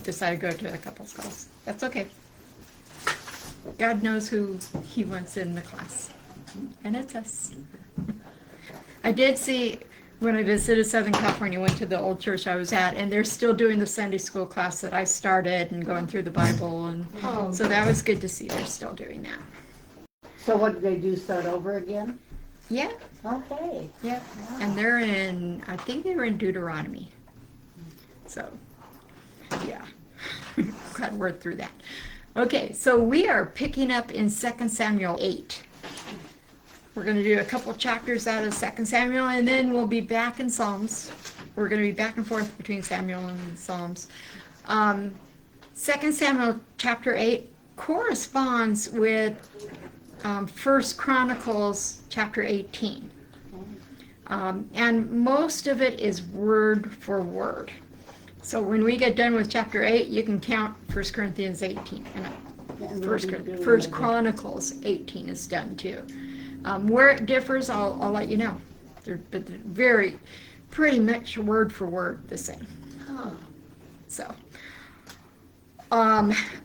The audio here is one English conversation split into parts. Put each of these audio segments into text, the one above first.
decided to go to a couples class. That's okay. God knows who he wants in the class, and it's us. I did see, when I visited Southern California, went to the old church I was at, and they're still doing the Sunday school class that I started and going through the Bible, and so that was good to see they're still doing that. So what did they do, start over again? Yeah, Okay. yeah. And they're in, I think they were in Deuteronomy. So, yeah. Glad we're through that. Okay, so we are picking up in 2 Samuel 8. We're going to do a couple chapters out of 2 Samuel, and then we'll be back in Psalms. We're going to be back and forth between Samuel and Psalms. 2 Samuel chapter 8 corresponds with 1 Chronicles chapter 18. And most of it is word for word. So when we get done with chapter 8, you can count 1 Corinthians 18. And First Chronicles 18 is done too. Where it differs, I'll let you know. But they're very, pretty much word for word the same. So,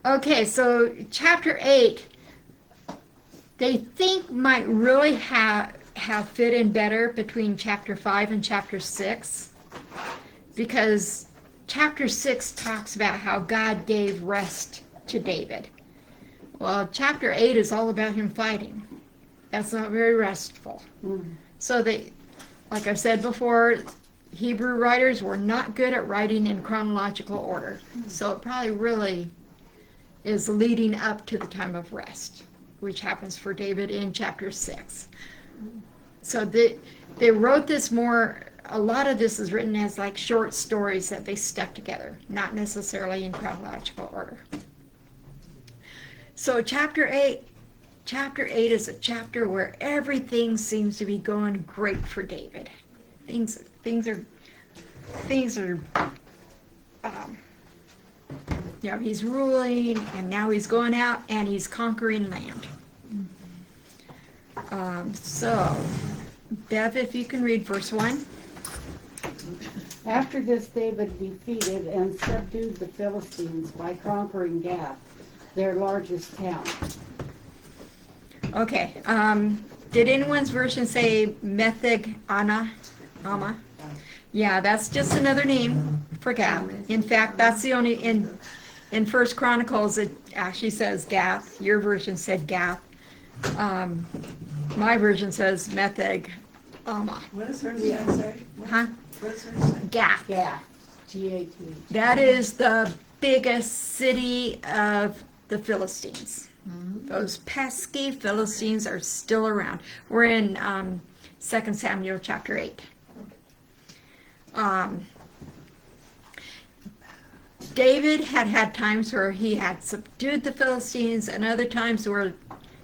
okay, so chapter 8, they think might really have fit in better between chapter 5 and chapter 6, because chapter 6 talks about how God gave rest to David. Well, chapter 8 is all about him fighting. That's not very restful. So they, like I said before, Hebrew writers were not good at writing in chronological order. So it probably really is leading up to the time of rest, which happens for David in chapter 6. So they wrote this more, a lot of this is written as like short stories that they stuck together, not necessarily in chronological order. So chapter 8 is a chapter where everything seems to be going great for David. Things are he's ruling, and now he's going out and he's conquering land. So, Bev, if you can read verse 1. After this, David defeated and subdued the Philistines by conquering Gath, their largest town. Okay. Did anyone's version say Metheg Ama? Yeah, that's just another name for Gath. In fact, that's the only, in First Chronicles, it actually says Gath. Your version said Gath. My version says Metheg Ama. What does her say? Huh? What does her say? Gath. Gath, G-A-T. That is the biggest city of the Philistines. Those pesky Philistines are still around. We're in 2 Samuel chapter 8. David had times where he had subdued the Philistines, and other times where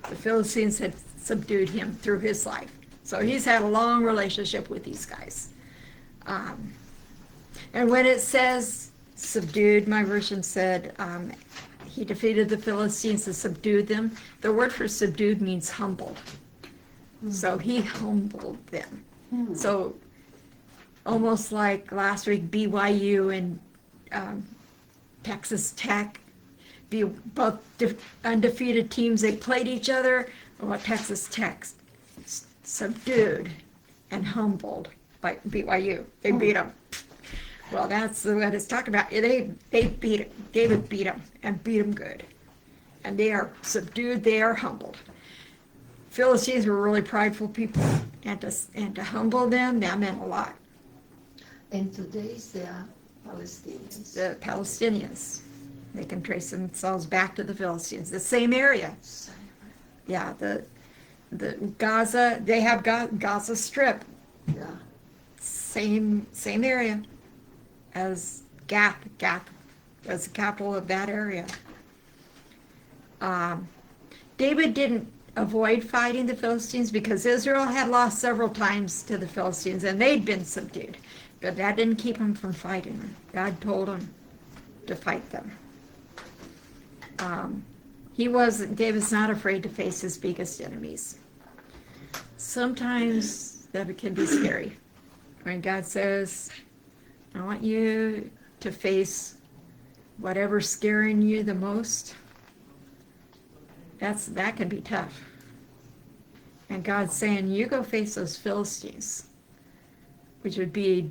the Philistines had subdued him through his life. So he's had a long relationship with these guys. And when it says subdued, my version said he defeated the Philistines and subdued them. The word for subdued means humbled. So he humbled them. So almost like last week, BYU and Texas Tech, both undefeated teams, they played each other. Well, Texas Tech subdued and humbled by BYU. They beat them. Well, that's what it's talking about. They beat him. David beat them and beat them good. And they are subdued. They are humbled. Philistines were really prideful people, and to humble them, that meant a lot. And today's they are Palestinians. The Palestinians, they can trace themselves back to the Philistines, the same area. Yeah, the Gaza, they have Gaza Strip, Yeah. same area as Gath. Gath was the capital of that area. David didn't avoid fighting the Philistines because Israel had lost several times to the Philistines and they'd been subdued. But that didn't keep him from fighting them. God told him to fight them. David's not afraid to face his biggest enemies. Sometimes that can be scary. When God says, I want you to face whatever's scaring you the most, that can be tough. And God's saying, you go face those Philistines, which would be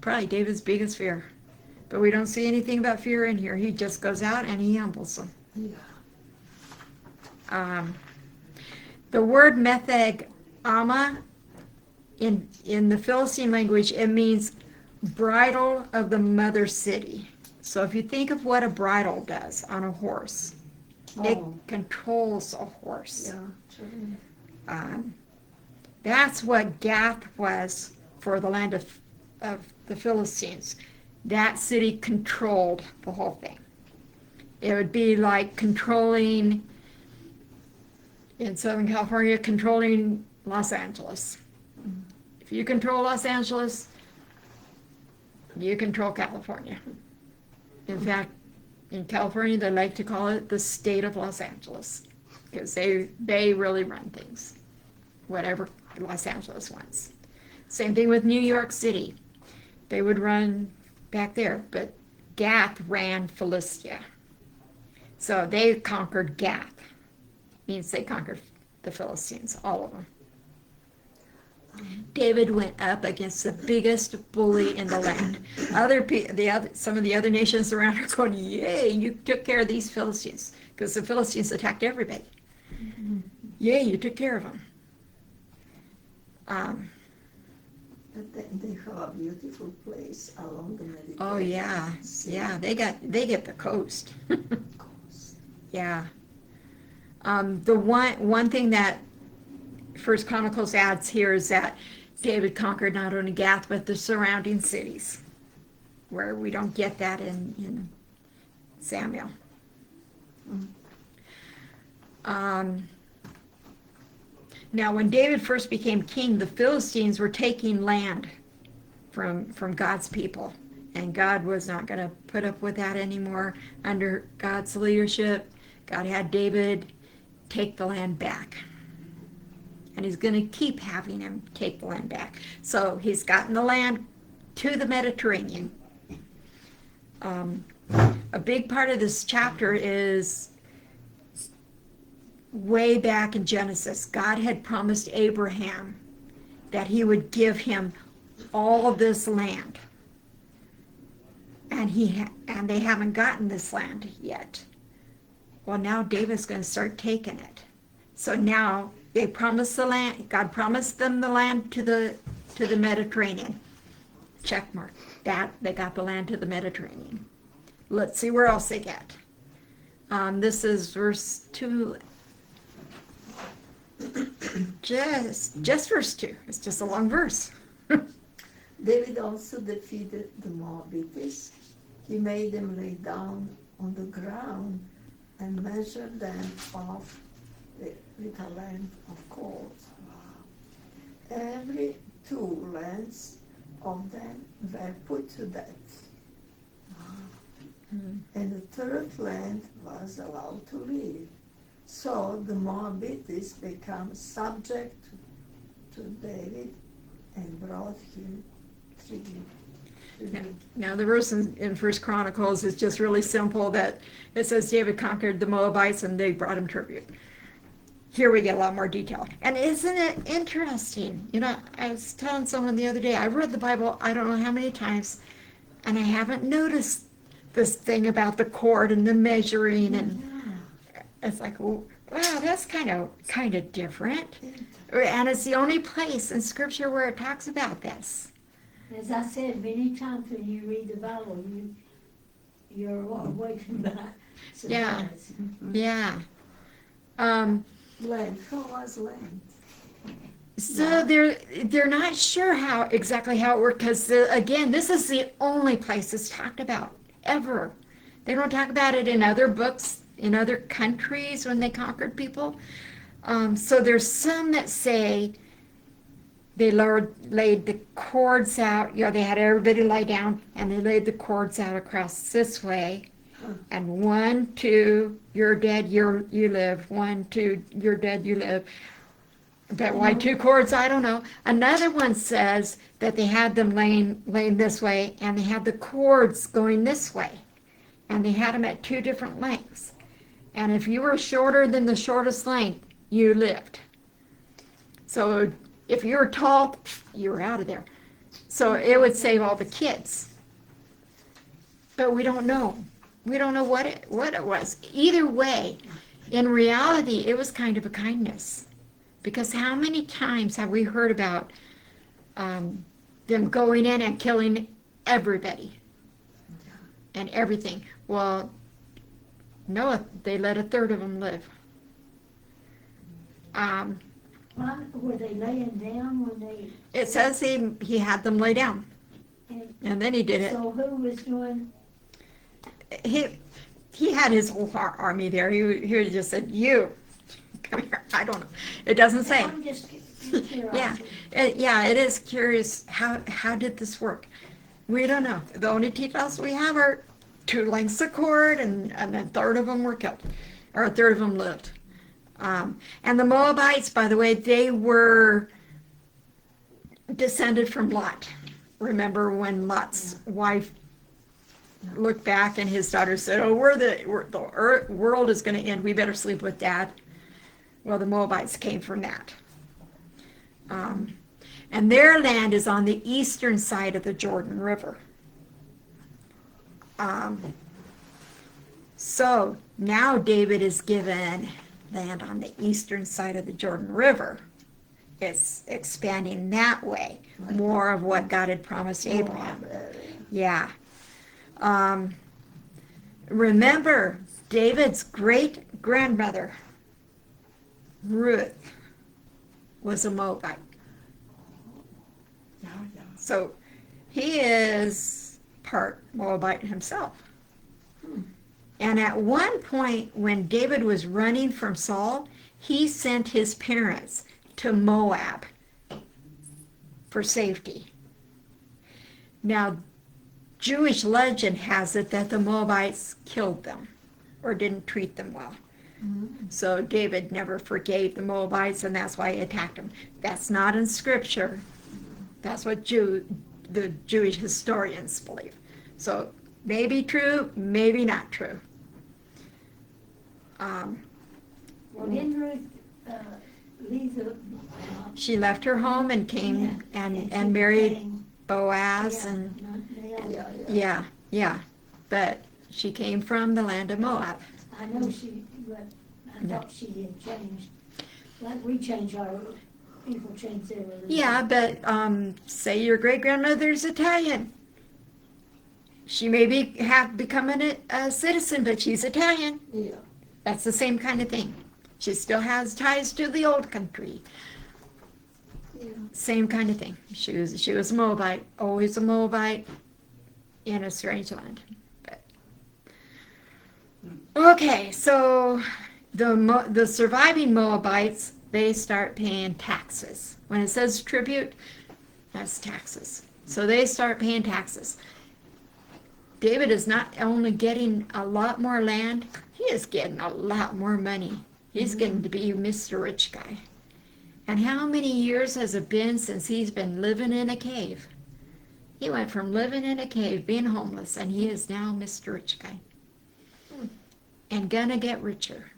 probably David's biggest fear. But we don't see anything about fear in here. He just goes out and he humbles them. Yeah. The word metheg ama in the Philistine language, it means bridle of the mother city. So if you think of what a bridle does on a horse, it controls a horse. Yeah, true. That's what Gath was for the land of the Philistines. That city controlled the whole thing. It would be like controlling, in Southern California, controlling Los Angeles. If you control Los Angeles, you control California. In fact, in California, they like to call it the state of Los Angeles, because they really run things, whatever Los Angeles wants. Same thing with New York City. They would run back there, but Gath ran Philistia. So they conquered Gath. Means they conquered the Philistines, all of them. David went up against the biggest bully in the land. Some of the other nations around are going, yay, you took care of these Philistines, because the Philistines attacked everybody. Yay, you took care of them. But then they have a beautiful place along the Mediterranean. Oh yeah, yeah, they get the coast. Of course. Yeah. The one thing that First Chronicles adds here is that David conquered not only Gath but the surrounding cities, where we don't get that in Samuel. Now, when David first became king, the Philistines were taking land from God's people, and God was not going to put up with that anymore. Under God's leadership, God had David take the land back. And he's going to keep having him take the land back. So he's gotten the land to the Mediterranean. A big part of this chapter is way back in Genesis. God had promised Abraham that he would give him all of this land. And they haven't gotten this land yet. Well, now David's going to start taking it. So now they promised the land. God promised them the land to the Mediterranean. Check mark. That they got the land to the Mediterranean. Let's see where else they get. This is verse 2. Just verse 2. It's just a long verse. David also defeated the Moabites. He made them lay down on the ground and measured them off with a length of cords. Wow. Every 2 lengths of them were put to death. Wow. And the 3rd length was allowed to live. So the Moabites became subject to David and brought him tribute. Now the verse in First Chronicles is just really simple, that it says David conquered the Moabites and they brought him tribute. Here we get a lot more detail. And isn't it interesting? You know, I was telling someone the other day, I read the Bible I don't know how many times, and I haven't noticed this thing about the cord and the measuring, and it's like, wow, that's kind of different. And it's the only place in Scripture where it talks about this. As I said many times, when you read the Bible, you're away from that. Yeah. Yeah. Length. How was length? So they're not sure exactly how it worked, because again, this is the only place it's talked about ever. They don't talk about it in other books in other countries when they conquered people. So there's some that say they laid the cords out. You know, they had everybody lie down, and they laid the cords out across this way. And 1, 2, you're dead, you live. 1, 2, you're dead, you live. But why 2 cords? I don't know. Another one says that they had them laying this way, and they had the cords going this way. and they had them at two different lengths. And if you were shorter than the shortest length, you lived. So if you were tall, you were out of there. So it would save all the kids. But we don't know. We don't know what it was. Either way, in reality, it was kind of a kindness. Because how many times have we heard about them going in and killing everybody and everything? Well, Noah, they let a third of them live. Why, were they laying down when they? It says he had them lay down, and then he did it. So who was doing? He had his whole army there. He just said, "You, come here." I don't know. It doesn't say. I'm just Yeah, curious. yeah. It is curious. How did this work? We don't know. The only details we have are two lengths of cord, and a third of them were killed, or a third of them lived. And the Moabites, by the way, they were descended from Lot. Remember when Lot's wife looked back and his daughter said, "Oh, the world is going to end. We better sleep with Dad." Well, the Moabites came from that. And their land is on the eastern side of the Jordan River. So now David is given land on the eastern side of the Jordan River. It's expanding that way, more of what God had promised Abraham. Yeah. Remember, David's great-grandmother, Ruth, was a Moabite. So he is part Moabite himself. And at one point, when David was running from Saul, he sent his parents to Moab for safety. Now, Jewish legend has it that the Moabites killed them or didn't treat them well. So David never forgave the Moabites, and that's why he attacked them. That's not in Scripture. That's what the Jewish historians believe. So maybe true, maybe not true. Well, didn't Ruth leave the? She left her home and came and married Boaz, and but she came from the land of Moab. I know she, but I thought she had changed. Like we change our, people change their religion. Yeah, but say your great-grandmother's Italian. She may have become a citizen, but she's Italian. Yeah. That's the same kind of thing. She still has ties to the old country. Yeah. Same kind of thing. She was a Moabite, always a Moabite in a strange land. But, okay, so the surviving Moabites, they start paying taxes. When it says tribute, that's taxes. So they start paying taxes. David is not only getting a lot more land, he is getting a lot more money. He's getting to be Mr. Rich Guy. And how many years has it been since he's been living in a cave? He went from living in a cave, being homeless, and he is now Mr. Rich Guy. And gonna get richer.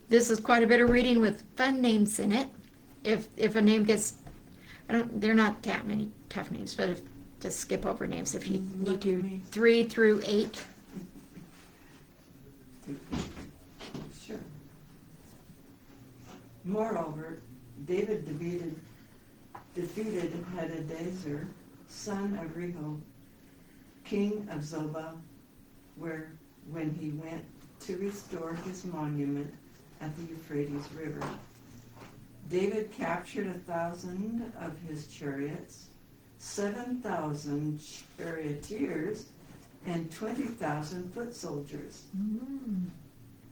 This is quite a bit of reading with fun names in it. If a name gets, they're not that many tough names, but just skip over names if you need to. 3 through 8. Sure. Moreover, David defeated Hadadezer, son of Rehob, king of Zobah, when he went to restore his monument at the Euphrates River. David captured 1,000 of his chariots, 7,000 charioteers, and 20,000 foot soldiers.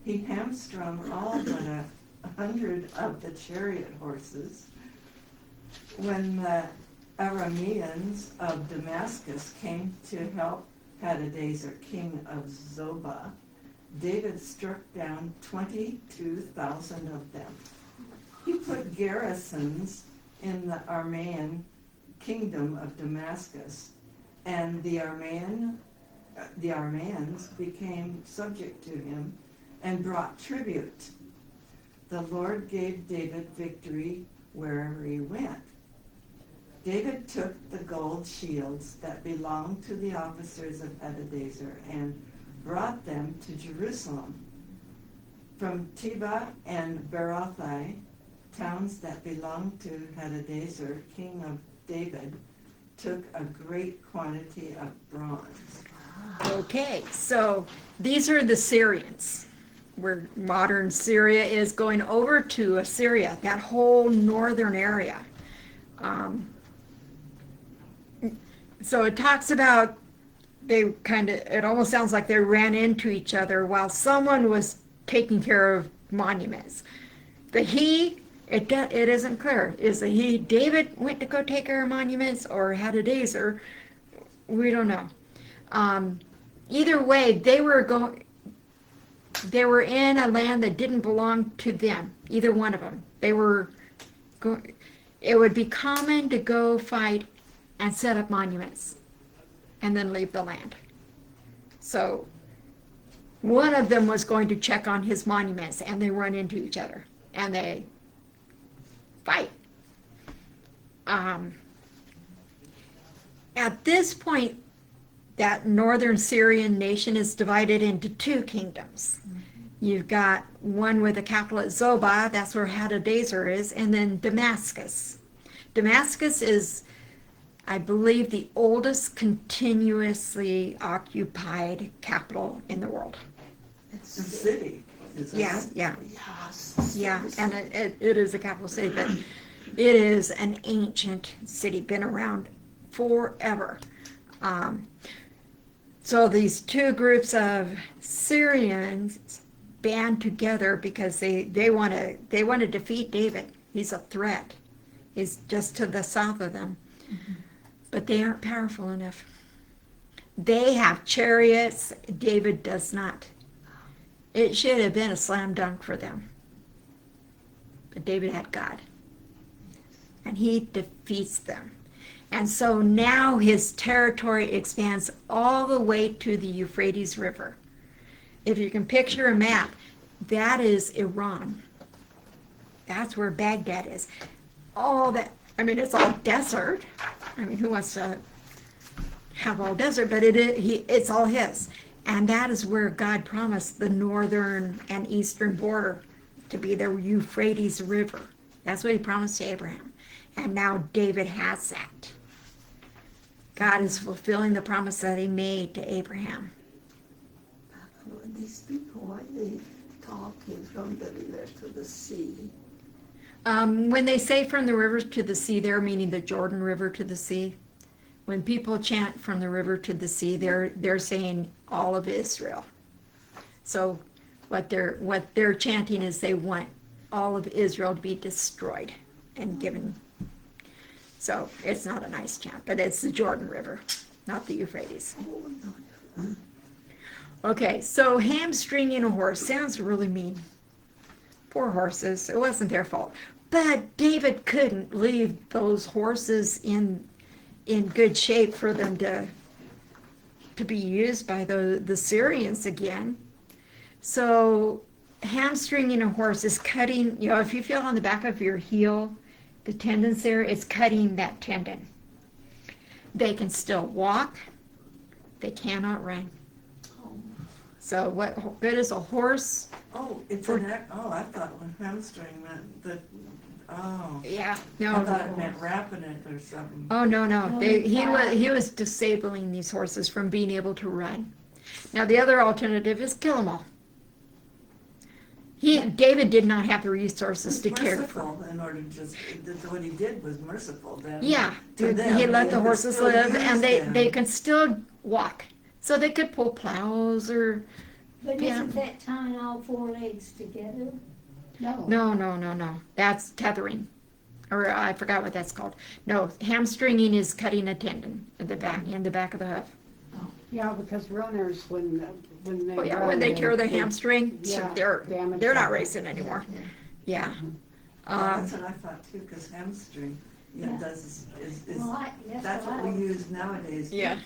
He hamstrung all but 100 of the chariot horses. When the Arameans of Damascus came to help Hadadezer, king of Zobah, David struck down 22,000 of them. He put garrisons in the Aramean kingdom of Damascus And the Arameans became subject to him and brought tribute. The Lord gave David victory wherever he went. David took the gold shields that belonged to the officers of Hadadezer and brought them to Jerusalem. From Tebah and Berothai, towns that belonged to Hadadezer, king of David, took a great quantity of bronze. Okay, so these are the Syrians, where modern Syria is, going over to Assyria, that whole northern area. So it talks about it almost sounds like they ran into each other while someone was taking care of monuments. It isn't clear. Is it David went to go take care of monuments, or Hadadezer? We don't know. Either way, they were in a land that didn't belong to them, either one of them. It would be common to go fight and set up monuments and then leave the land. So one of them was going to check on his monuments, and they run into each other and they fight. At this point, that northern Syrian nation is divided into two kingdoms. You've got one with a capital at Zobah, that's where Hadadezer is, and then Damascus. Damascus is, I believe, the oldest continuously occupied capital in the world. It's The city. Yeah, yeah, Yes. yeah, and it is a capital city, but it is an ancient city, been around forever. So these two groups of Syrians band together because they want to defeat David. He's a threat. He's just to the south of them. But they aren't powerful enough. They have chariots. David does not. It should have been a slam dunk for them. But David had God. And he defeats them. And so now his territory expands all the way to the Euphrates River. If you can picture a map, that is Iran. That's where Baghdad is. All that, it's all desert. Who wants to have all desert? But it's all his. And that is where God promised the northern and eastern border to be the Euphrates River. That's what he promised to Abraham. And now David has that. God is fulfilling the promise that he made to Abraham. These people, why they talking from the river to the sea? When they say from the river to the sea, they're meaning the Jordan River to the sea. When people chant from the river to the sea, they're saying all of Israel. So what they're chanting is they want all of Israel to be destroyed and given. So it's not a nice chant, but it's the Jordan River, not the Euphrates. Okay, so hamstringing a horse sounds really mean. Poor horses, it wasn't their fault. But David couldn't leave those horses in good shape for them to be used by the Syrians again. So hamstringing a horse is cutting, if you feel on the back of your heel, the tendons there, it's cutting that tendon. They can still walk, they cannot run. So what good is a horse? Oh, I thought hamstring meant that, Yeah, I thought it meant wrapping it or something. Oh, no. He was disabling these horses from being able to run. Now, the other alternative is kill them all. David did not have the resources to care for them. Merciful in order to just, what he did was merciful then. Yeah, To them, he let the could horses still live, use and them. they can still walk. So they could pull plows or... But Yeah. isn't that tying all four legs together? No. That's tethering. Or I forgot what that's called. No, hamstringing is cutting a tendon in the back of the hoof. Yeah, because runners, when they Oh yeah, run, when they tear their hamstring, yeah, they're damage not that. racing anymore. Yeah. That's what I thought too, because hamstring Yeah, Yeah. does, Well, yes, that's what we use nowadays. Yeah.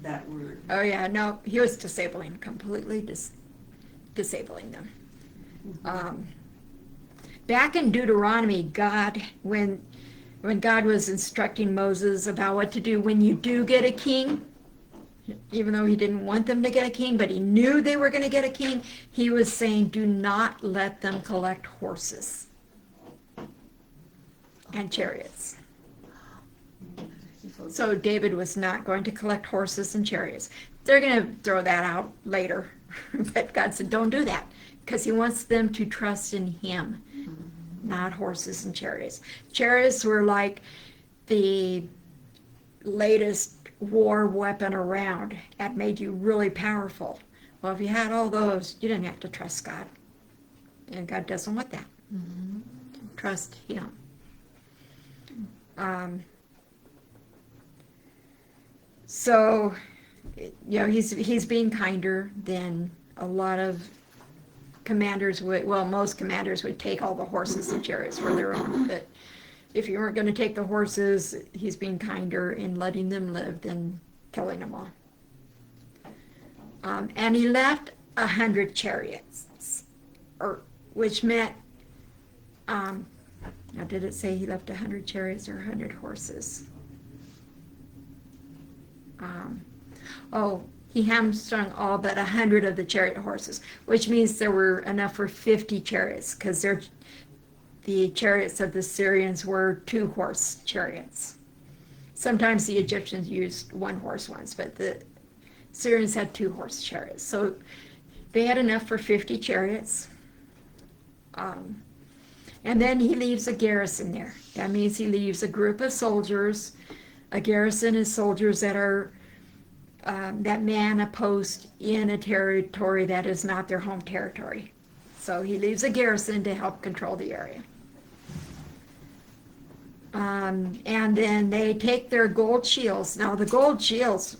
That word. Oh, yeah, no, he was disabling, completely disabling them. Back in Deuteronomy, when God was instructing Moses about what to do when you do get a king, even though he didn't want them to get a king, but he knew they were going to get a king, he was saying, do not let them collect horses and chariots. So David was not going to collect horses and chariots. They're going to throw that out later. But God said, don't do that, because he wants them to trust in him, not horses and chariots. Chariots were like the latest war weapon around that made you really powerful. Well, if you had all those, you didn't have to trust God. And God doesn't want that. Trust him. So, he's being kinder than a lot of commanders would. Well, most commanders would take all the horses and chariots for their own. But if you weren't going to take the horses, he's being kinder in letting them live than killing them all. And he left 100 chariots, which meant, now did it say he left 100 chariots or 100 horses? He hamstrung all but 100 of the chariot horses, which means there were enough for 50 chariots, because the chariots of the Syrians were 2-horse chariots. Sometimes the Egyptians used 1-horse ones, but the Syrians had 2-horse chariots. So they had enough for 50 chariots. And then he leaves a garrison there. That means he leaves a group of soldiers. A garrison is soldiers that are that man a post in a territory that is not their home territory. So he leaves a garrison to help control the area. And then they take their gold shields. Now the gold shields,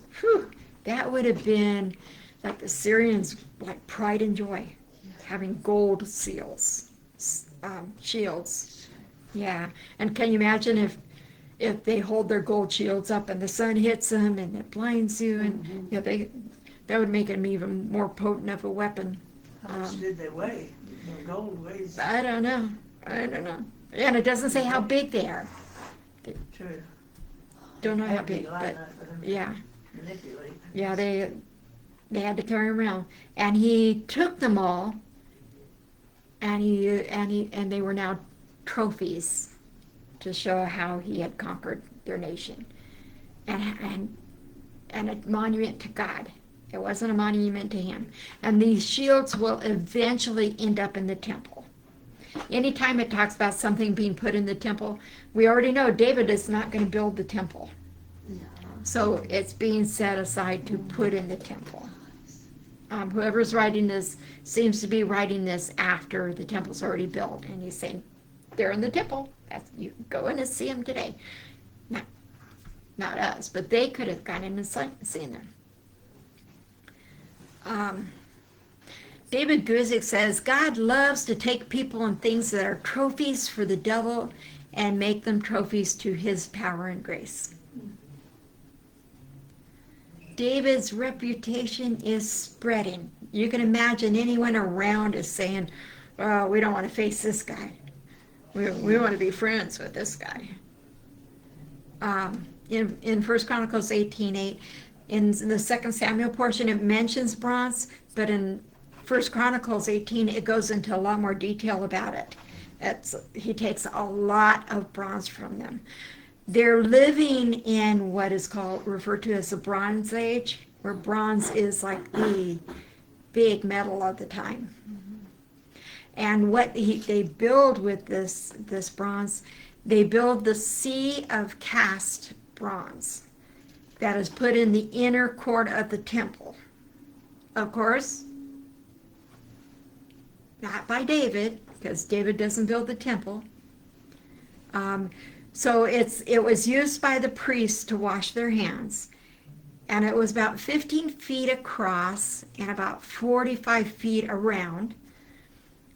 that would have been like the Syrians' like pride and joy, having gold shields. Yeah, and can you imagine if they hold their gold shields up and the sun hits them and it blinds you, and that would make them even more potent of a weapon. How much did they weigh? The gold weighs. I don't know. And it doesn't say how big they are. True. Don't know how Had to be big, light but enough for them to yeah. manipulate. Yeah, they had to carry them around, and he took them all, and they were now trophies to show how he had conquered their nation, and a monument to God. It wasn't a monument to him. And these shields will eventually end up in the temple. Anytime it talks about something being put in the temple, we already know David is not going to build the temple. So it's being set aside to put in the temple. Whoever's writing this seems to be writing this after the temple's already built, and he's saying they're in the temple. You go in and see them today. Not us, but they could have gone in and seen them. David Guzik says, God loves to take people and things that are trophies for the devil and make them trophies to his power and grace. David's reputation is spreading. You can imagine anyone around is saying, oh, we don't want to face this guy. We want to be friends with this guy. In 1 Chronicles 18:8, in the 2 Samuel portion, it mentions bronze, but in 1 Chronicles 18, it goes into a lot more detail about it. He takes a lot of bronze from them. They're living in what is referred to as the Bronze Age, where bronze is like the big metal of the time. And what they build with this bronze, they build the sea of cast bronze that is put in the inner court of the temple. Of course, not by David, because David doesn't build the temple. So it was used by the priests to wash their hands, and it was about 15 feet across and about 45 feet around,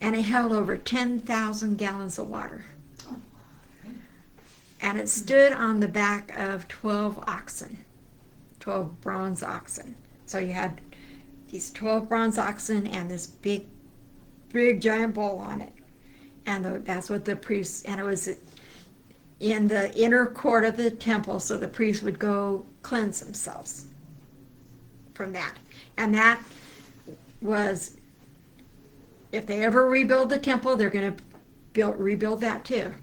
and it held over 10,000 gallons of water. And it stood on the back of 12 oxen, 12 bronze oxen. So you had these 12 bronze oxen and this big giant bull on it. And that's what the priests, and it was in the inner court of the temple, so the priests would go cleanse themselves from that. And that was, if they ever rebuild the temple, they're going to rebuild that too.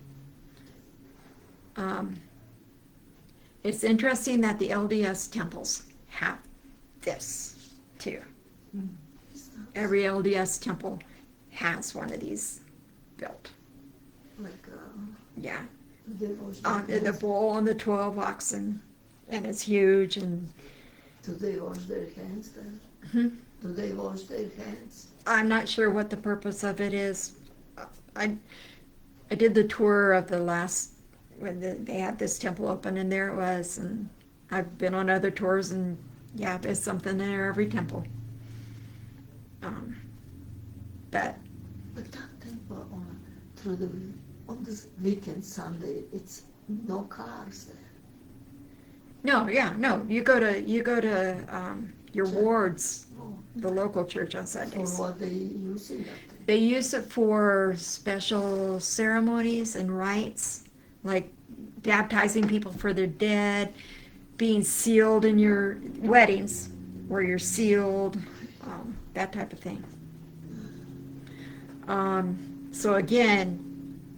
It's interesting that the LDS temples have this too. Every LDS temple has one of these built. Like, Yeah. they wash The their hands. bull and the 12 oxen, and it's huge. And Do they wash their hands then? Hmm? Do they wash their hands? I'm not sure what the purpose of it is. I did the tour of the last when they had this temple open, and there it was. And I've been on other tours, and yeah, there's something there every temple. But But that temple on this weekend Sunday, it's no cars there. no, yeah, no. You go to your ward's, Oh, the local church on for Sundays. what they using that thing. They use it for special ceremonies and rites, like baptizing people for their dead, being sealed in your weddings, where you're sealed, that type of thing. So again,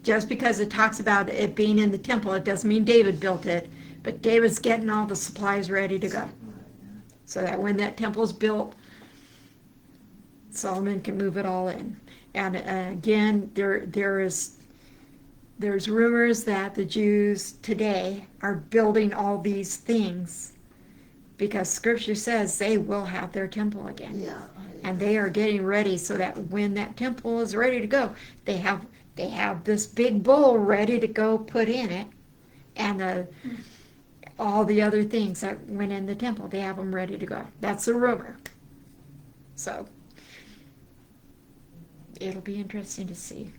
just because it talks about it being in the temple, it doesn't mean David built it, but David's getting all the supplies ready to go, so that when that temple's built, Solomon can move it all in. And again, there's rumors that the Jews today are building all these things because Scripture says they will have their temple again. Yeah. And they are getting ready so that when that temple is ready to go, they have this big bull ready to go put in it, and all the other things that went in the temple, they have them ready to go. That's the rumor. So it'll be interesting to see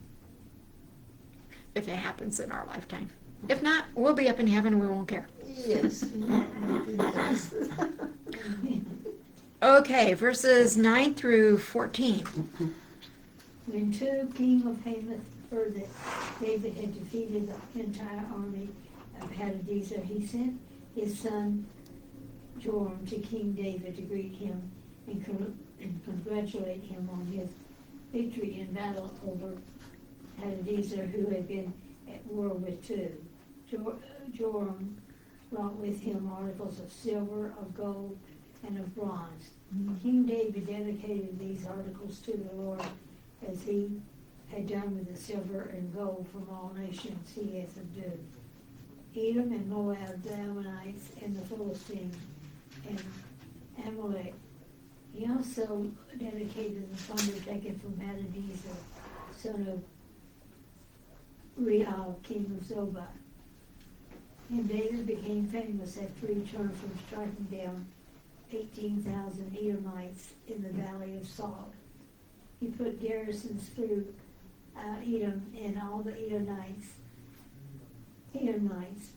if it happens in our lifetime. If not, we'll be up in heaven and we won't care. Yes. Not interested. Okay, verses 9 through 14. When Tub, king of Hamath, heard that David had defeated the entire army of Hadadezer, he sent his son Joram to King David to greet him and congratulate him on his victory in battle over Hadadezer, who had been at war with Tub. Joram brought with him articles of silver, of gold, and of bronze. King David dedicated these articles to the Lord, as he had done with the silver and gold from all nations he had subdued. Edom and Moab, the Ammonites, and the Philistines, and Amalek. He also dedicated the plunder taken from Hadadezer, son of Rehob, king of Zobah. And David became famous after he returned from striking down 18,000 Edomites in the valley of Saul. He put garrisons through Edom, and all the Edomites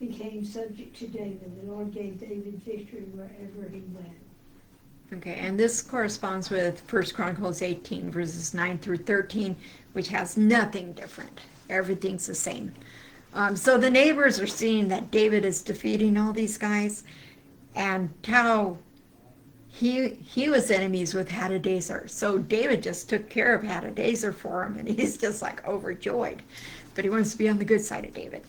became subject to David. The Lord gave David victory wherever he went. Okay, and this corresponds with 1 Chronicles 18, verses 9 through 13, which has nothing different. Everything's the same. So the neighbors are seeing that David is defeating all these guys, and how he was enemies with Hadadezer. So David just took care of Hadadezer for him, and he's just like overjoyed. But he wants to be on the good side of David.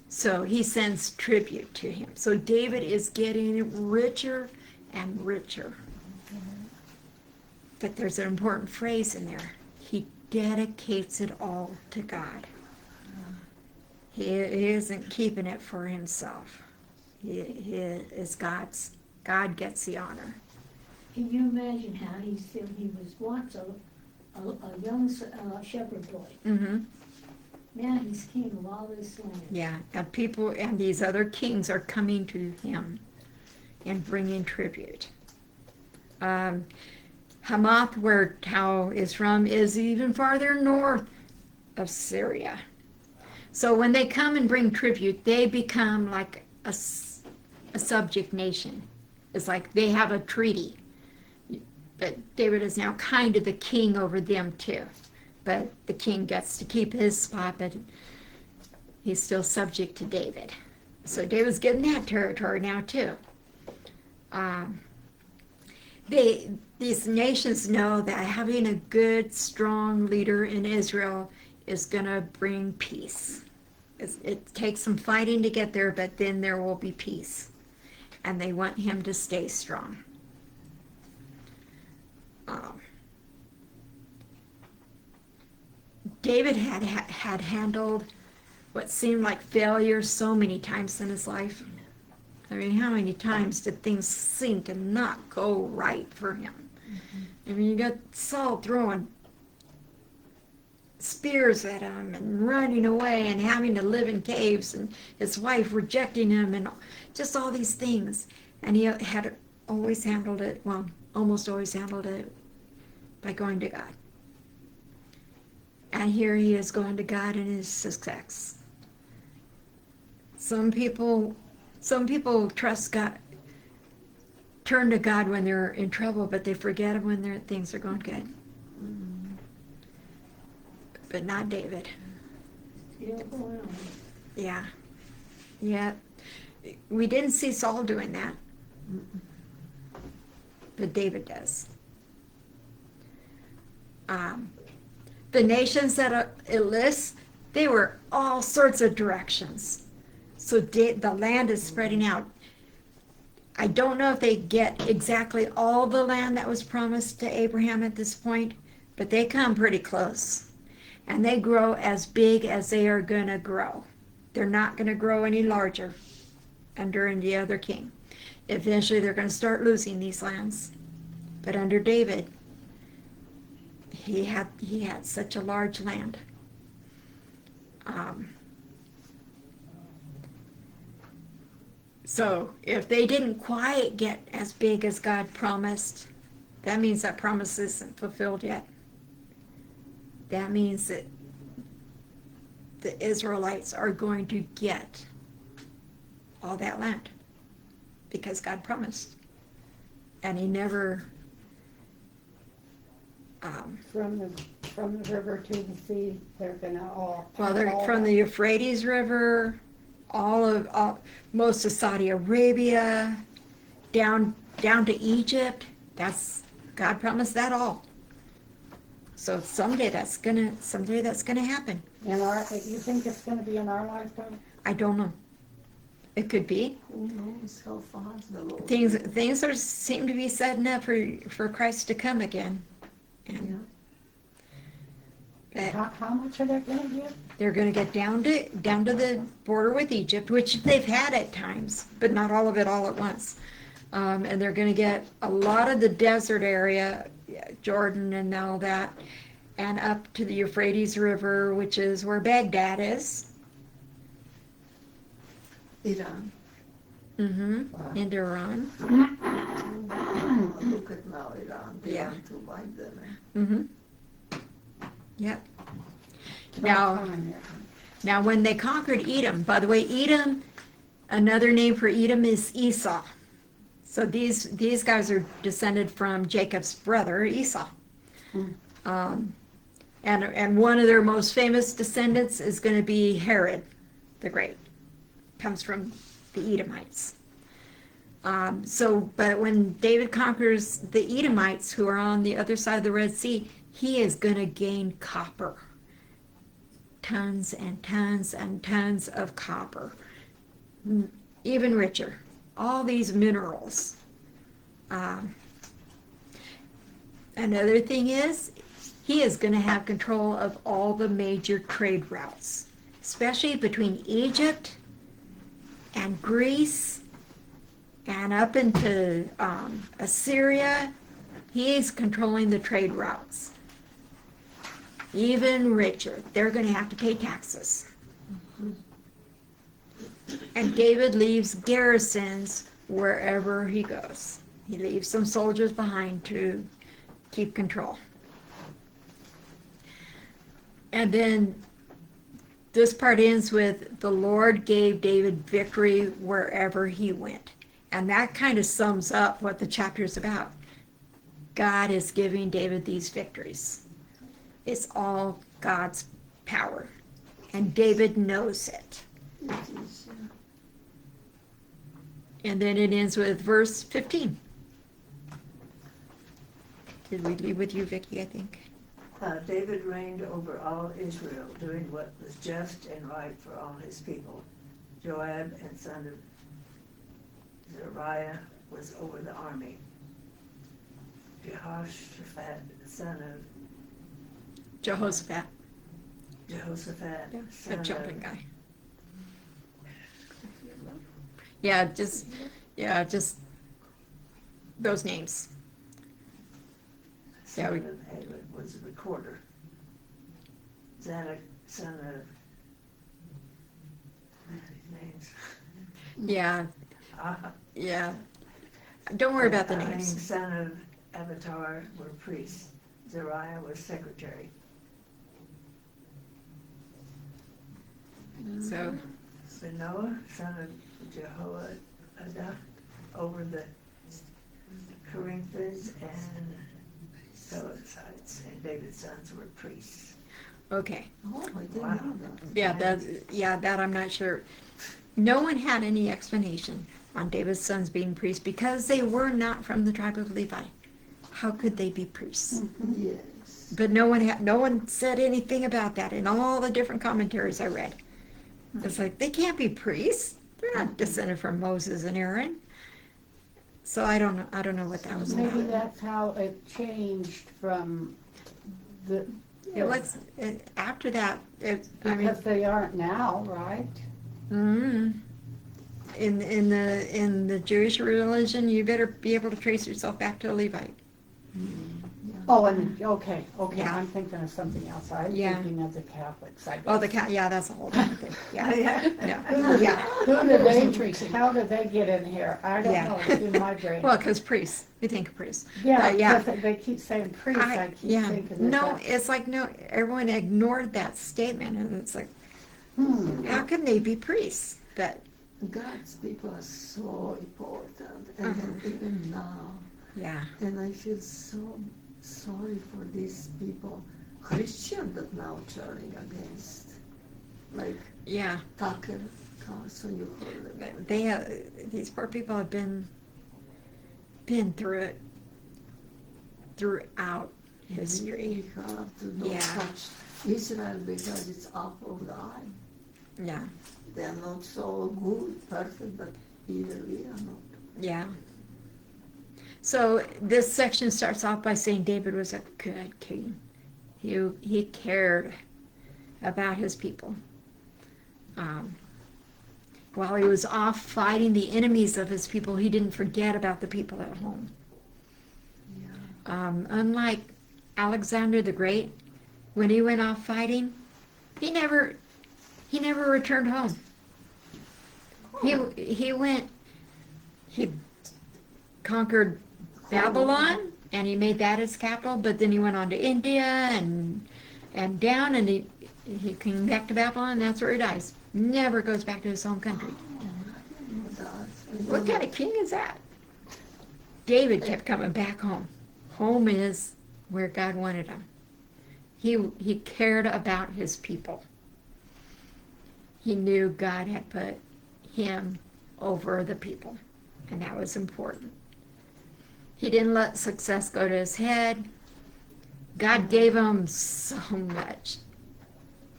So he sends tribute to him. So David is getting richer and richer. But there's an important phrase in there. He dedicates it all to God. He isn't keeping it for himself. He is God's. God gets the honor. Can you imagine how he's feeling? He was once a young shepherd boy. Mm-hmm. Now he's king of all this land. Yeah, and people and these other kings are coming to him and bringing tribute. Hamath, where Tau is from, is even farther north of Syria. So when they come and bring tribute, they become like a subject nation. It's like they have a treaty. But David is now kind of the king over them too. But the king gets to keep his spot, but he's still subject to David. So David's getting that territory now too. These nations know that having a good, strong leader in Israel is going to bring peace. It takes some fighting to get there, but then there will be peace. And they want him to stay strong. David had handled what seemed like failure so many times in his life. I mean, how many times did things seem to not go right for him? I mean, you got Saul throwing spears at him and running away and having to live in caves and his wife rejecting him and just all these things. And he had always handled it, well, almost always handled it by going to God. And here he is going to God in his success. Some people trust God, turn to God when they're in trouble, but they forget him when things are going good. But not David. Still going on. Yeah. Yeah. We didn't see Saul doing that. But David does. The nations that it lists, they were all sorts of directions. So the land is spreading out. I don't know if they get exactly all the land that was promised to Abraham at this point, but they come pretty close. And they grow as big as they are going to grow. They're not going to grow any larger under the other king. Eventually they're going to start losing these lands. But under David, he had such a large land. So if they didn't quite get as big as God promised, that means that promise isn't fulfilled yet. That means that the Israelites are going to get all that land because God promised. And he never... From the river to the sea, they're gonna all. Well, they're from the Euphrates River, most of Saudi Arabia, down to Egypt. God promised that all. So someday that's gonna happen. You think it's gonna be in our lifetime? I don't know. It could be. Who knows how fast the Lord Things seem to be setting up for Christ to come again. And How much are they gonna get? they're going to get down to the border with Egypt, which they've had at times, but not all of it all at once. And they're going to get a lot of the desert area, Jordan and all that, and up to the Euphrates River, which is where Baghdad is. Iran. Into Iran. Look at now Iran. They Yeah. want to wipe them. Yep. Now, when they conquered Edom, by the way, Edom, another name for Edom is Esau. So these guys are descended from Jacob's brother Esau. And one of their most famous descendants is going to be Herod the Great. Comes from the Edomites. But when David conquers the Edomites, who are on the other side of the Red Sea, he is going to gain copper. Tons and tons and tons of copper. Even richer. All these minerals. Another thing is, he is going to have control of all the major trade routes, especially between Egypt and Greece and up into Assyria. He's controlling the trade routes. Even richer. They're going to have to pay taxes. And David leaves garrisons wherever he goes. He leaves some soldiers behind to keep control. And then this part ends with the Lord gave David victory wherever he went. And that kind of sums up what the chapter is about. God is giving David these victories. It's all God's power. And David knows it. It is, And then it ends with verse 15. Did we leave with you, Vicki, I think? David reigned over all Israel, doing what was just and right for all his people. Joab and son of Zeruiah was over the army. Jehoshaphat, son of Jehoshaphat, Jehoshaphat, the son jumping of guy. Yeah, just those names. son Yeah, we- of Ahud was the recorder. Zadok, son of names. Yeah, Ah, yeah. Don't worry about the Ahiam, names. son of Abiatar were priests. Zariah was secretary. So, Benoah, son of Jehoiada, over the Corinthians and Perizzites, and David's sons were priests. okay. Oh, I didn't Wow. know that. That I'm not sure. No one had any explanation on David's sons being priests because they were not from the tribe of Levi. How could they be priests? Yes. But no one said anything about that in all the different commentaries I read. It's like they can't be priests. They're not descended from Moses and Aaron. So I don't know what that was Maybe about. that's how it changed from the, It was after that. because they aren't now, right? In the Jewish religion, you better be able to trace yourself back to a Levite. Oh, and, okay, Yeah. I'm thinking of something else. I'm Yeah. thinking of the Catholics. Oh, yeah, that's a whole different thing. Yeah, no, Who yeah. Who do they, how do they get in here? I don't Yeah. know, it's in my brain. Well, because priests, we think of priests. Yeah, yeah. because they keep saying priest, I keep thinking that. No, it's like no. Everyone ignored that statement, and it's like, Hmm. how can they be priests? But God's people are so important, and then even now, yeah, and I feel so sorry for these people, Christians that now turning against, like yeah. Tucker Carlson, you heard about. These poor people have been through it throughout history. We have to not Yeah. touch Israel because it's apple of the eye. Yeah, They are not so good, perfect, but either we are not. yeah. So this section starts off by saying David was a good king. He cared about his people. While he was off fighting the enemies of his people, he didn't forget about the people at home. Yeah. Unlike Alexander the Great, when he went off fighting, he never returned home. He conquered Babylon, and he made that his capital, but then he went on to India and down, and he came back to Babylon, and that's where he dies. Never goes back to his home country. What kind of king is that? David kept coming back home. Home is where God wanted him. He cared about his people. He knew God had put him over the people, and that was important. He didn't let success go to his head. God gave him so much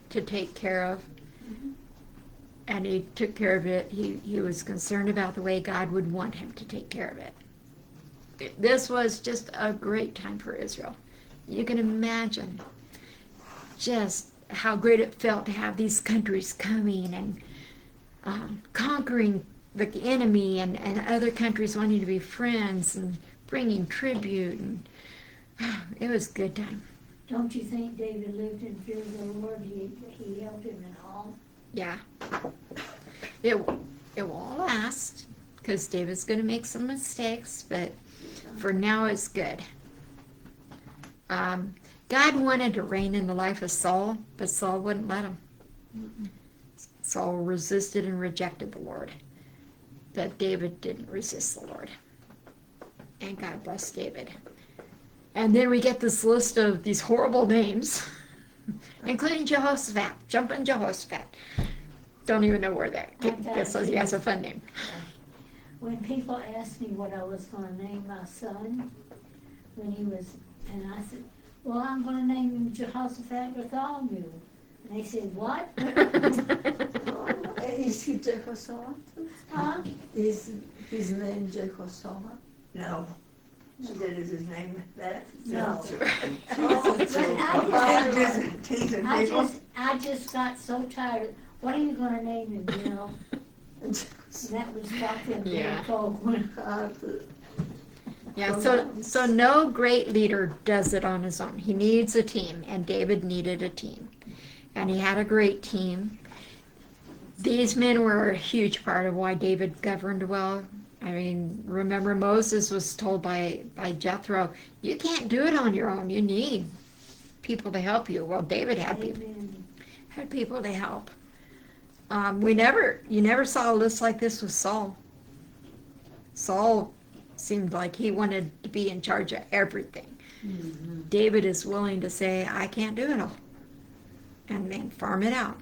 to take care of, and he took care of it. He was concerned about the way God would want him to take care of it. This was just a great time for Israel. You can imagine just how great it felt to have these countries coming and conquering the enemy, and other countries wanting to be friends and bringing tribute, and it was a good time. Don't you think David lived in fear of the Lord? He helped him in all. Yeah. It won't last, because David's going to make some mistakes, but for now it's good. God wanted to reign in the life of Saul, but Saul wouldn't let him. Saul resisted and rejected the Lord. But David didn't resist the Lord. And God blessed David. And then we get this list of these horrible names, including Jehoshaphat, jumping Jehoshaphat. Don't even know where that gets, so he has a fun name. When people asked me what I was gonna name my son, when he was, and I said, well, I'm gonna name him Jehoshaphat Bartholomew. And they said, what? Is he Jehoshaphat? Huh? Is his name Jehoshaphat? No. She said, is his name that? No. Oh, I'm just teasing people. I just got so tired. What are you gonna name him, you know? And that was Dr. Yeah. Baldwin. Yeah, so no great leader does it on his own. He needs a team, and David needed a team. And he had a great team. These men were a huge part of why David governed well. I mean, remember Moses was told by Jethro, you can't do it on your own. You need people to help you. Well, David had people to help. You never saw a list like this with Saul. Saul seemed like he wanted to be in charge of everything. Mm-hmm. David is willing to say, I can't do it all. And then farm it out.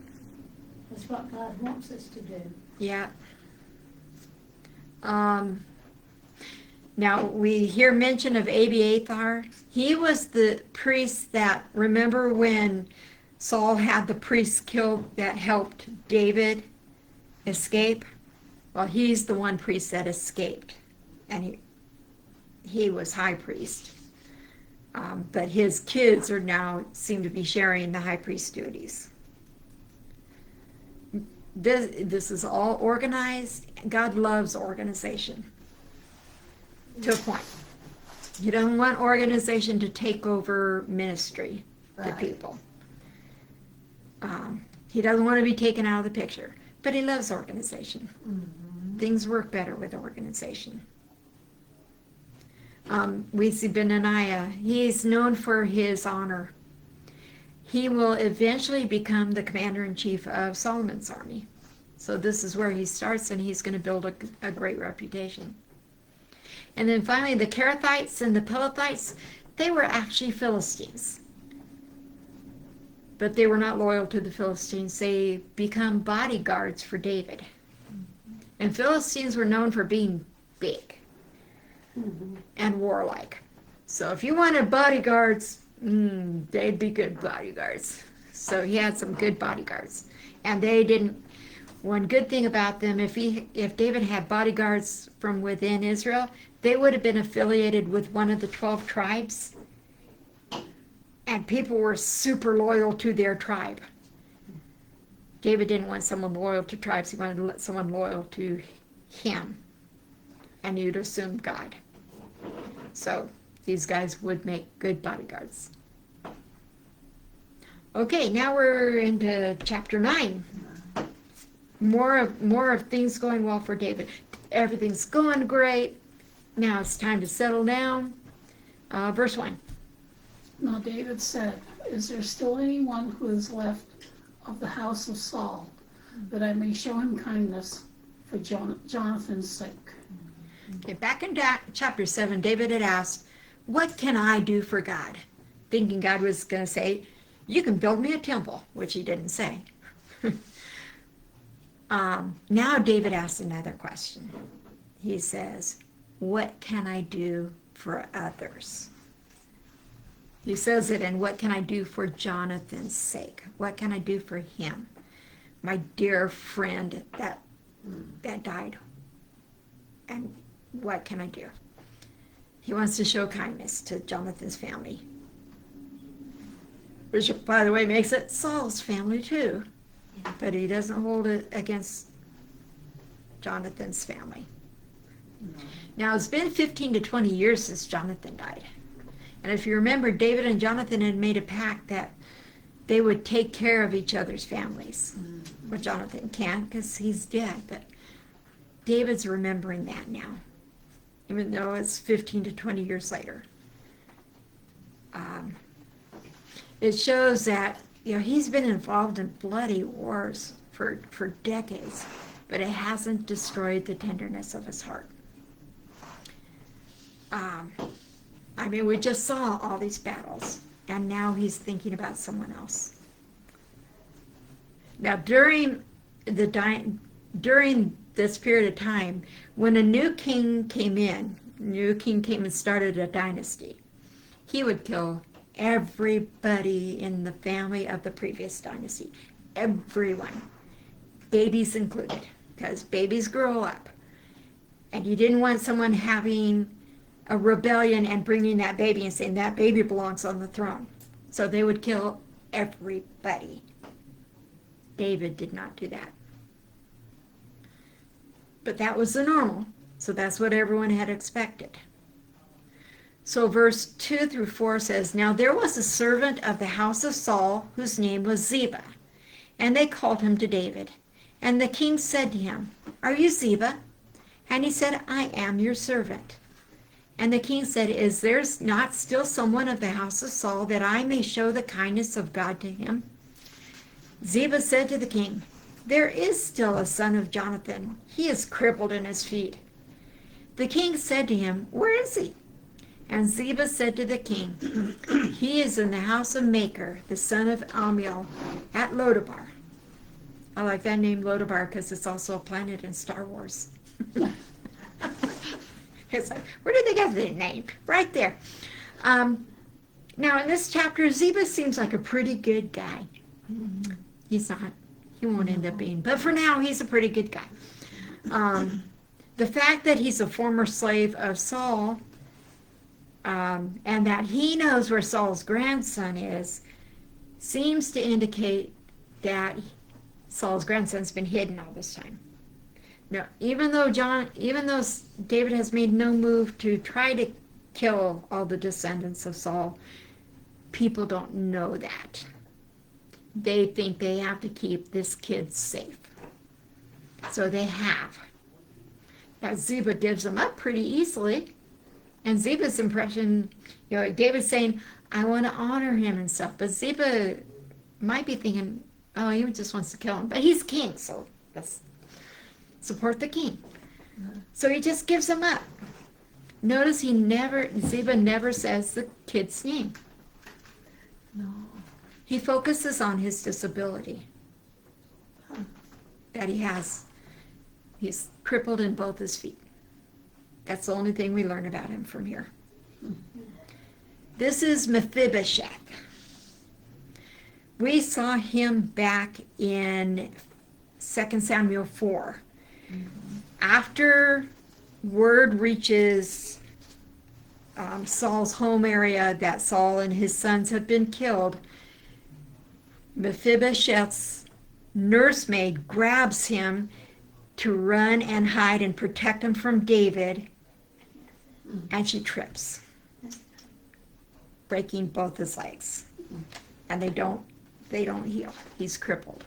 That's what God wants us to do. Yeah. Now we hear mention of Abiathar. He was the priest that, remember when Saul had the priests killed that helped David escape? Well, he's the one priest that escaped. And he was high priest. But his kids are now seem to be sharing the high priest duties. This is all organized. God loves organization to a point. He doesn't want organization to take over ministry to Right. people. He doesn't want to be taken out of the picture, but he loves organization. Things work better with organization. We see Benaniah. He's known for his honor. He will eventually become the commander-in-chief of Solomon's army. So this is where he starts, and he's going to build a great reputation. And then finally, the Kerethites and the Pelethites, they were actually Philistines. But they were not loyal to the Philistines. They become bodyguards for David. And Philistines were known for being big and warlike. So if you wanted bodyguards, they'd be good bodyguards. So he had some good bodyguards. And they didn't, one good thing about them, if David had bodyguards from within Israel, they would have been affiliated with one of the 12 tribes. And people were super loyal to their tribe. David didn't want someone loyal to tribes. He wanted someone loyal to him. And you'd assume God. So these guys would make good bodyguards. Okay, now we're into chapter 9. More of things going well for David. Everything's going great. Now it's time to settle down. Verse 1. Now David said, is there still anyone who is left of the house of Saul, that I may show him kindness for Jonathan's sake? Okay, back in chapter 7, David had asked, what can I do for God? Thinking God was going to say, you can build me a temple, which he didn't say. Now David asks another question. He says, what can I do for others? He says it in what can I do for Jonathan's sake? What can I do for him? My dear friend that died. And what can I do? He wants to show kindness to Jonathan's family. Which, by the way, makes it Saul's family too. But he doesn't hold it against Jonathan's family. Now, it's been 15 to 20 years since Jonathan died. And if you remember, David and Jonathan had made a pact that they would take care of each other's families. Well, Jonathan can't because he's dead, but David's remembering that now, even though it's 15 to 20 years later. It shows that he's been involved in bloody wars for decades, but it hasn't destroyed the tenderness of his heart. I mean, we just saw all these battles, and now he's thinking about someone else. Now, during this period of time, when a new king came and started a dynasty, he would kill everybody in the family of the previous dynasty. Everyone. Babies included, because babies grow up. And you didn't want someone having a rebellion and bringing that baby and saying that baby belongs on the throne. So they would kill everybody. David did not do that. But that was the normal. So that's what everyone had expected. So verse 2 through 4 says, Now there was a servant of the house of Saul whose name was Ziba, and they called him to David. And the king said to him, Are you Ziba? And he said, I am your servant. And the king said, Is there not still someone of the house of Saul that I may show the kindness of God to him? Ziba said to the king, There is still a son of Jonathan. He is crippled in his feet. The king said to him, Where is he? And Ziba said to the king, He is in the house of Machir, the son of Ammiel, at Lodabar. I like that name, Lodabar, because it's also a planet in Star Wars. It's like, where did they get the name? Right there. Now, in this chapter, Ziba seems like a pretty good guy. He's not. He won't end up being. But for now, he's a pretty good guy. The fact that he's a former slave of Saul, and that he knows where Saul's grandson is, seems to indicate that Saul's grandson's been hidden all this time. No, even though David has made no move to try to kill all the descendants of Saul, people don't know that. They think they have to keep this kid safe. So they have. Now Ziba gives them up pretty easily. And Ziba's impression, David's saying, I want to honor him and stuff. But Ziba might be thinking, oh, he just wants to kill him. But he's king, so let's support the king. So he just gives him up. Notice Ziba never says the kid's name. No. He focuses on his disability that he has. He's crippled in both his feet. That's the only thing we learn about him from here. This is Mephibosheth. We saw him back in 2 Samuel 4. After word reaches Saul's home area that Saul and his sons have been killed, Mephibosheth's nursemaid grabs him to run and hide and protect him from David, and she trips, breaking both his legs, and they don't heal. He's crippled.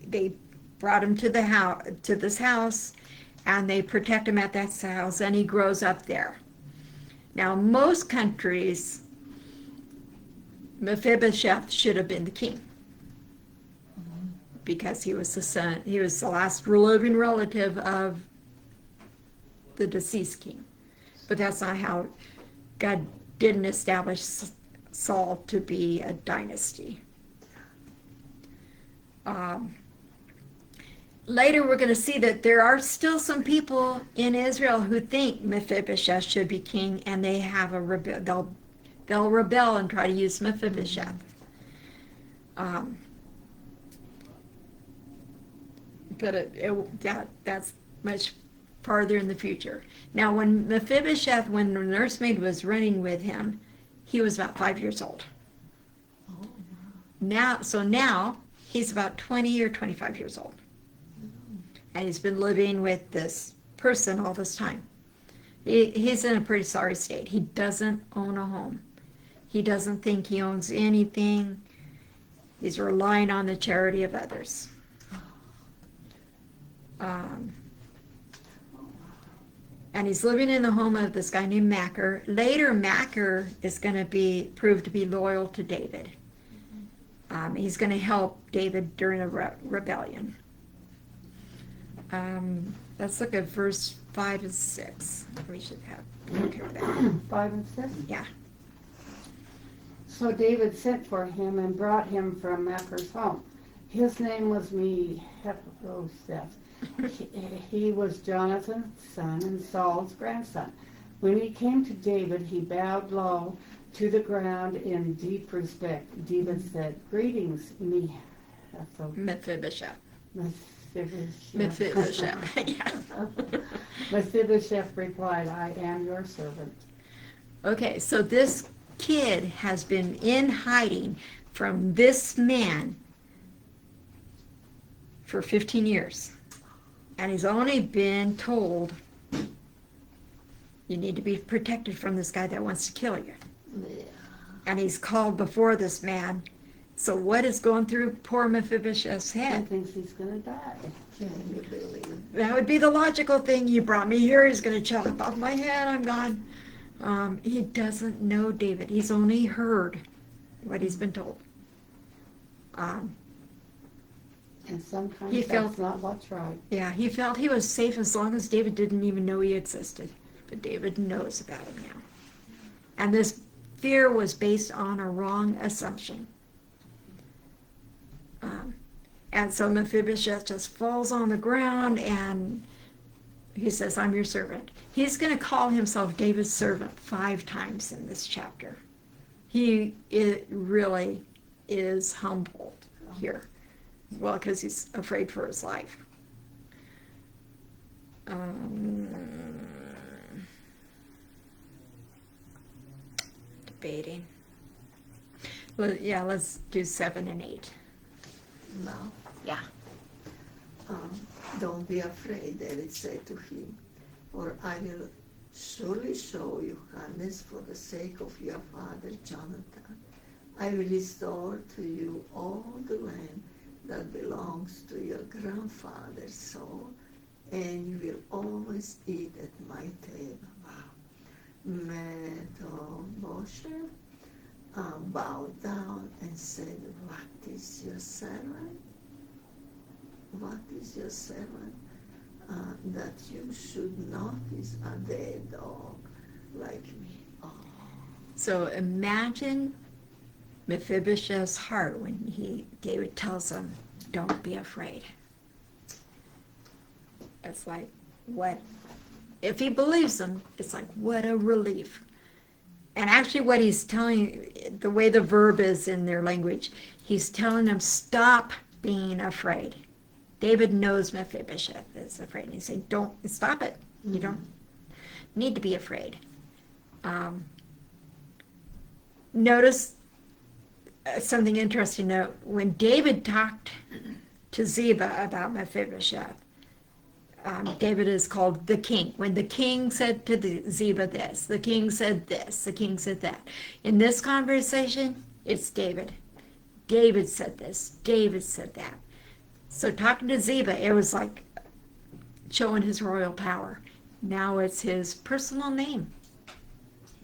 They brought him to this house, and they protect him at that house, and he grows up there. Now, most countries, Mephibosheth should have been the king, because he was the last living relative of the deceased king. But that's not how God didn't establish Saul to be a dynasty. Later we're going to see that there are still some people in Israel who think Mephibosheth should be king, and they have they'll rebel and try to use Mephibosheth. But that's much farther in the future. Now, when the nursemaid was running with him, he was about 5 years old. Now he's about 20 or 25 years old. And he's been living with this person all this time. He's in a pretty sorry state. He doesn't own a home. He doesn't think he owns anything. He's relying on the charity of others. Um, and he's living in the home of this guy named Machir. Later, Machir is going to be proved to be loyal to David. He's going to help David during a rebellion. Let's look at verse 5 and 6. We should have okay with that. 5 and 6? Yeah. So David sent for him and brought him from Machir's home. His name was Mephibosheth. He was Jonathan's son and Saul's grandson. When he came to David, he bowed low to the ground in deep respect. David said, "Greetings, Mephibosheth. Mephibosheth." Mephibosheth. Yeah. Mephibosheth replied, "I am your servant." Okay, so this kid has been in hiding from this man for 15 years. And he's only been told, you need to be protected from this guy that wants to kill you. Yeah. And he's called before this man. So what is going through poor Mephibosheth's He head? thinks he's going to die. Can you believe? That would be the logical thing. You brought me here, he's going to chop off my head, I'm gone. He doesn't know David. He's only heard what he's been told. And sometimes He that's felt- not what's right. Yeah, he felt he was safe as long as David didn't even know he existed. But David knows about him now. And this fear was based on a wrong assumption. And so Mephibosheth just falls on the ground and he says, "I'm your servant." He's going to call himself David's servant 5 times in this chapter. It really is humbled here. Well, because he's afraid for his life. Debating. Well, yeah, let's do 7 and 8. No. Yeah. Don't be afraid, David said to him, for I will surely show you kindness for the sake of your father Jonathan. I will restore to you all the land that belongs to your grandfather Saul, and you will always eat at my table. Wow. Mephibosheth bowed down and said, "What is your servant? What is your servant that you should notice a dead dog like me?" Oh. So imagine Mephibosheth's heart when David tells him, "Don't be afraid." It's like, what? If he believes him, it's like, what a relief. And actually what he's telling, the way the verb is in their language, he's telling him, stop being afraid. David knows Mephibosheth is afraid. And he's saying, don't, stop it. You don't need to be afraid. Notice something interesting. Now, when David talked to Ziba about Mephibosheth, David is called the king. When the king said to Ziba this, the king said this, the king said that. In this conversation, it's David. David said this, David said that. So talking to Ziba, it was like showing his royal power. Now it's his personal name.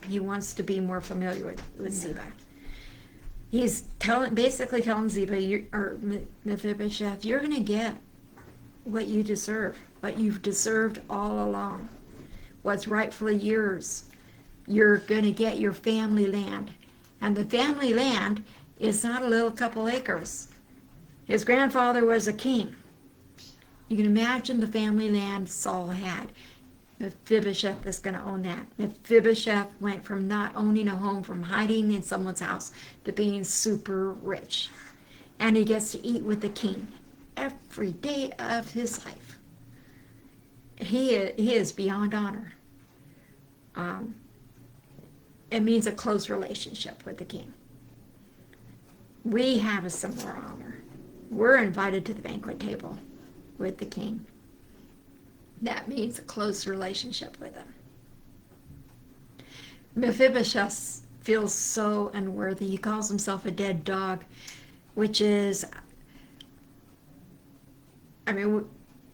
He wants to be more familiar with Ziba. He's basically telling Ziba, or Mephibosheth, you're going to get what you deserve, what you've deserved all along, what's rightfully yours. You're going to get your family land. And the family land is not a little couple acres. His grandfather was a king. You can imagine the family land Saul had. Mephibosheth is going to own that. Mephibosheth went from not owning a home, from hiding in someone's house, to being super rich. And he gets to eat with the king every day of his life. He is beyond honor. It means a close relationship with the king. We have a similar honor. We're invited to the banquet table with the king. That means a close relationship with him. Mephibosheth feels so unworthy. He calls himself a dead dog, which is,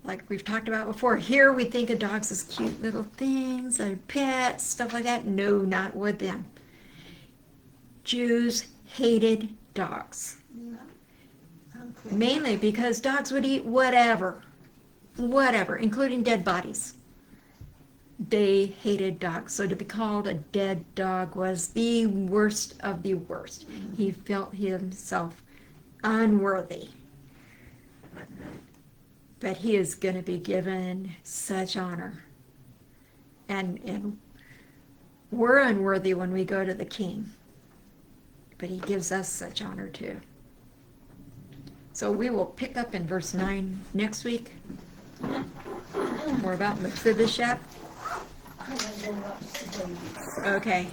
like we've talked about before, here we think of dogs as cute little things, and pets, stuff like that. No, not with them. Jews hated dogs, Yeah. Okay. mainly because dogs would eat whatever, including dead bodies. They hated dogs, so to be called a dead dog was the worst of the worst. He felt himself unworthy. But he is going to be given such honor. And we're unworthy when we go to the King. But he gives us such honor too. So we will pick up in verse 9 next week. More about Mephibosheth. I'm gonna go watch the babies. Okay.